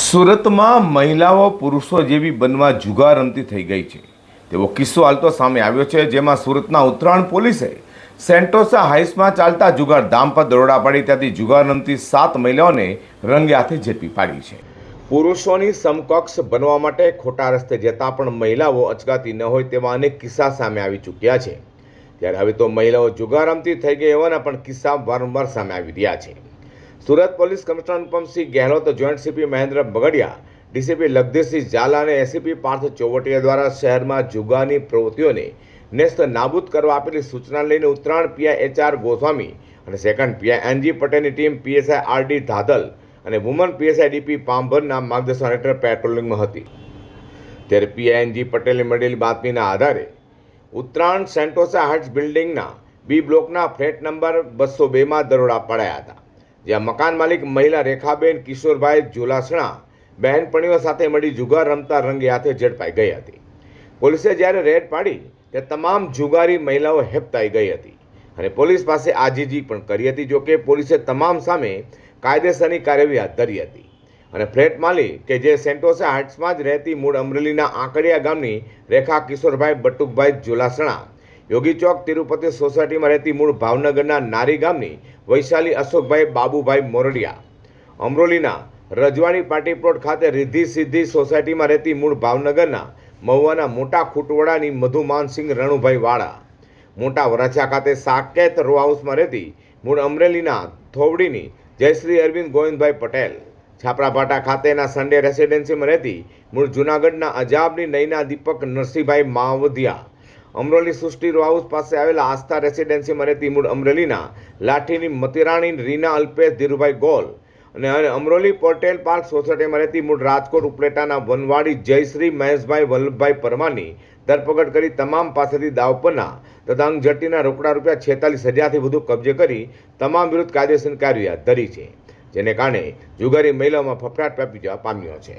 સુરતમાં મહિલાઓ પુરુષો જેવી બનવા જુગાર રમતી થઈ ગઈ છે તેવો કિસ્સો હાલ તો સામે આવ્યો છે, જેમાં સુરતના ઉત્તરાયણ પોલીસે સેન્ટોસા હાઇટ્સમાં ચાલતા જુગાર ધામ પર દરોડા પાડી ત્યાંથી જુગાર રમતી 7 મહિલાઓને રંગે હાથે ઝડપી પાડી છે. પુરુષોની સમકક્ષ બનવા માટે ખોટા રસ્તે જતા પણ મહિલાઓ અચકાતી ન હોય તેવા અનેક કિસ્સા સામે આવી ચૂક્યા છે. ત્યારે હવે તો મહિલાઓ જુગાર રમતી થઈ ગઈ હોવાના પણ કિસ્સા વારંવાર સામે આવી રહ્યા છે. Surat police commissioner Anupamsinh Gehlot, joint CP Mahendra Bagadiya, DCP Lagdhirsinh Jhala અને એસીપી પાર્થ ચોવટિયા દ્વારા શહેરમાં જુગારની પ્રવૃત્તિઓને નેસ્ત નાબૂદ કરવા આપેલી સૂચના લઈને ઉત્તરાયણ પીઆઈ HR ગોસ્વામી અને સેકન્ડ પીઆઈ NG પટેલની ટીમ PSI RD ધાધલ અને વુમન PSI DP પાંભરના માર્ગદર્શન હેઠળ પેટ્રોલિંગમાં હતી. ત્યારે પીઆઈ NG પટેલને મળેલી બાતમીના આધારે ઉત્તરાયણ સેન્ટોસા હાઇટ્સ બિલ્ડિંગના B બ્લોકના ફ્લેટ નંબર 202માં દરોડા પાડ્યા હતા, જ્યાં મકાન માલિક મહિલા રેખાબેન કિશોરભાઈ જોલાસણા બહેનપણીઓ સાથે મળી જુગાર રમતા રંગે હાથે ઝડપાઈ ગઈ હતી. પોલીસે જ્યારે રેડ પાડી તે તમામ જુગારી મહિલાઓ હેપતાઈ ગઈ હતી અને પોલીસ પાસે આજીજી પણ કરી હતી. જોકે પોલીસે તમામ સામે કાયદેસરની કાર્યવાહી હાથ ધરી હતી અને ફ્લેટ માલિક કે જે સેન્ટોસા હાઇટ્સમાં જ રહેતી મૂળ અમરેલીના આંકડિયા ગામની રેખા કિશોરભાઈ બટુકભાઈ જોલાસણા, યોગી ચોક તિરુપતિ સોસાયટીમાં રહેતી મૂળ ભાવનગરના નારી ગામની વૈશાલી અશોકભાઈ બાબુભાઈ મોરડિયા, અમરોલીના રજવાડી પાર્ટી પ્લોટ ખાતે રિદ્ધિ સિદ્ધિ સોસાયટીમાં રહેતી મૂળ ભાવનગરના મહુવાના મોટા ખૂટવડાની મધુમાનસિંહ રણુભાઈ વાળા, મોટા વરાછા ખાતે સાકેત રો હાઉસમાં રહેતી મૂળ અમરેલીના થોવડીની જયશ્રી અરવિંદ ગોવિંદભાઈ પટેલ, છાપરાભાટા ખાતેના સન્ડે રેસિડેન્સીમાં રહેતી મૂળ જૂનાગઢના અજાબની નૈના દીપક નરસિંહભાઈ માવધિયા, અમરોલી સૃષ્ટિ રો હાઉસ પાસે આવેલા આસ્થા રેસિડેન્સીમાં રહેતી મૂળ અમરેલીના લાઠીની મતિરાણી રીના અલ્પેશ ધીરુભાઈ ગોલ અને અમરોલી પટેલ પાર્ક સોસાયટીમાં રહેતી મૂળ રાજકોટ ઉપલેટાના વનવાડી જયશ્રી મહેશભાઈ વલ્લભભાઈ પરમારની ધરપકડ કરી તમામ પાસેથી દાવપના તથા અંગઝડતીના રોકડા ₹46,000થી વધુ કબજે કરી તમામ વિરુદ્ધ કાયદેસરની કાર્યવાહી હાથ ધરી છે, જેને કારણે જુગારી મહિલાઓમાં ફફડાટ વ્યાપી જવા પામ્યો છે.